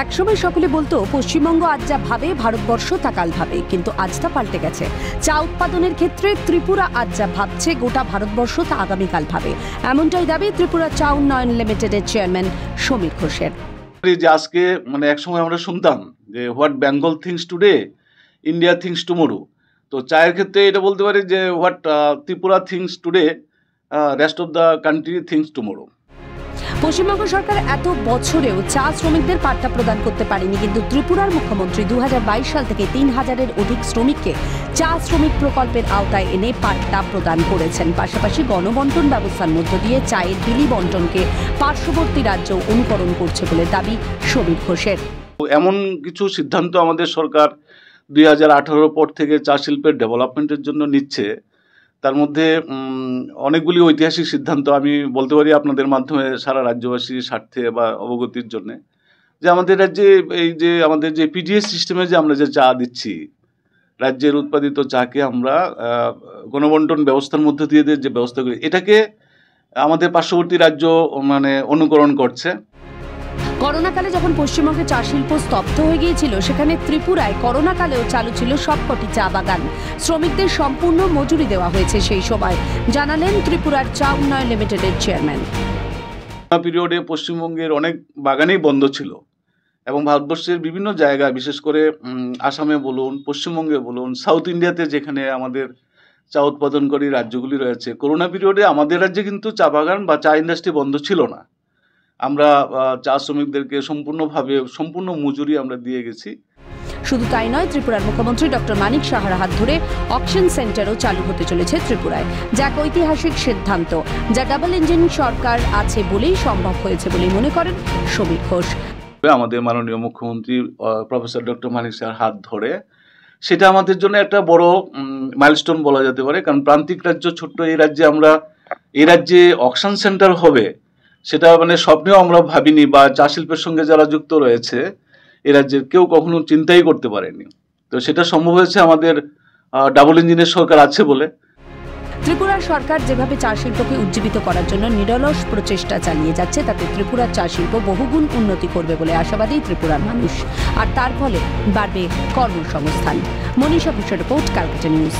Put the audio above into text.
একসময় সকলে বলতো পশ্চিমবঙ্গ আজ যা ভাবে ভারতবর্ষ তা কাল ভাবে, কিন্তু আজ তা পাল্টে গেছে। চা উৎপাদনের ক্ষেত্রে ত্রিপুরা আজ যা ভাবছে গোটা ভারতবর্ষ তা আগামীকাল ভাবে, এমনটাই দাবি ত্রিপুরা চা উন্নয়ন লিমিটেডের চেয়ারম্যান সমীর ঘোষের। যে আজকে একসময় আমরা শুনতাম যে what Bengal thinks today India thinks tomorrow, তো চায়ের ক্ষেত্রে এটা বলতে পারি যে what Tripura thinks today rest of the country thinks tomorrow. Paschimbanga সরকার এত বছরেও চা শ্রমিকদের পাট্টা প্রদান করতে পারেনি, কিন্তু ত্রিপুরার মুখ্যমন্ত্রী 2022 সাল থেকে 3000-এর অধিক শ্রমিককে চা শ্রমিক প্রকল্পের আওতায় এনে পাট্টা প্রদান করেছেন। পাশাপাশি গণবন্টন ব্যবস্থার মধ্য দিয়ে চায়ের বিলি বন্টনকে পার্শ্ববর্তী রাজ্য অনুকরণ করছে বলে দাবি সমীর ঘোষের। এমন কিছু সিদ্ধান্ত আমাদের সরকার 2018 পর থেকে চা শিল্পের ডেভেলপমেন্টের জন্য নিচ্ছে, তার মধ্যে অনেকগুলি ঐতিহাসিক সিদ্ধান্ত আমি বলতে পারি আপনাদের মাধ্যমে সারা রাজ্যবাসীর স্বার্থে বা অবগতির জন্য, যে আমাদের রাজ্যে এই যে আমাদের যে পিডিএস সিস্টেমে যে আমরা যে চা দিচ্ছি, রাজ্যের উৎপাদিত চাকে আমরা গণবন্টন ব্যবস্থার মধ্যে দিয়ে যে ব্যবস্থা করি, এটাকে আমাদের পার্শ্ববর্তী রাজ্য অনুকরণ করছে। করোনাকালে যখন পশ্চিমবঙ্গে চা শিল্প স্তব্ধ হয়ে গিয়েছিল, সেখানে ত্রিপুরায় করোনাকালেও চালু ছিল সবকটি চা বাগান। শ্রমিকদের সম্পূর্ণ মজুরি দেওয়া হয়েছে সেই সময়, জানালেন ত্রিপুরার চা উন্নয়ন লিমিটেডের চেয়ারম্যান। পিরিয়ডে পশ্চিমবঙ্গের অনেক বাগানেই বন্ধ ছিল এবং ভারতবর্ষের বিভিন্ন জায়গায়, বিশেষ করে আসামে বলুন, পশ্চিমবঙ্গে বলুন, সাউথ ইন্ডিয়াতে যেখানে আমাদের চা উৎপাদনকারী রাজ্যগুলি রয়েছে, করোনা পিরিয়ডে আমাদের রাজ্যে কিন্তু চা বাগান বা চা ইন্ডাস্ট্রি বন্ধ ছিল না। আমরা চা শ্রমিকদেরকে সম্পূর্ণ মজুরি আমরা দিয়ে গেছি। শুধু তাই নয়, ত্রিপুরার মুখ্যমন্ত্রী ডক্টর মানিক সাহার হাত ধরে অকশন সেন্টারও চালু হতে চলেছে ত্রিপুরায়, যা এক ঐতিহাসিক সিদ্ধান্ত, যা ডাবল ইঞ্জিন সরকার আছে বলেই সম্ভব হয়েছে বলেই মনে করেন সমীর ঘোষ। আমাদের মাননীয় মুখ্যমন্ত্রী প্রফেসর ডক্টর মানিক সাহার হাত ধরে, সেটা আমাদের জন্য একটা বড় মাইলস্টোন বলা যেতে পারে, কারণ প্রান্তিক রাজ্য ছোট্ট এই রাজ্যে অকশন সেন্টার হবে সেটা স্বপ্নেও আমরা ভাবিনি, বা চা শিল্পের সঙ্গে যারা যুক্ত রয়েছে এ রাজ্যের কেউ কখনো চিন্তাই করতে পারেনি। তো সেটা সম্ভব হয়েছে আমাদের ডাবল ইঞ্জিনের সরকার আছে বলে। ত্রিপুরার সরকার যেভাবে চা শিল্পকে উজ্জীবিত করার জন্য নিরলস প্রচেষ্টা চালিয়ে যাচ্ছে, তাতে ত্রিপুরার চা শিল্প বহুগুণ উন্নতি করবে বলে আশাবাদী ত্রিপুরার মানুষ, আর তার ফলে বাড়বে কর্মসংস্থান। মনীষা ঘোষের রিপোর্ট, ক্যালকাটা নিউজ।